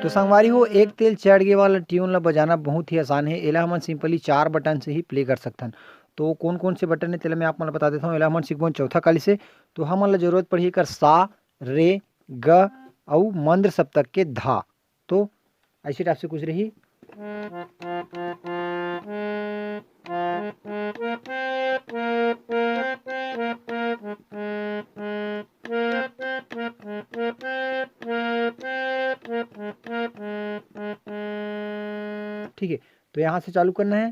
तो संगवारी हो एक तेल चढ़ वाला ट्यून ला बजाना बहुत ही आसान है। एला हमन सिंपली 4 बटन से ही प्ले कर सकथन। तो कोन-कोन से बटन है तेला मैं आप मन ला बता देता हूँ। एला हमन सिखबोन चौथा कली से। तो हमन ला ज़रूरत पड़ही एकर सा, रे, ग अउ मंद्र सप्तक के धा। तो ऐसे टाइप से कुछ रही। ठीक है, तो यहाँ से चालू करना है।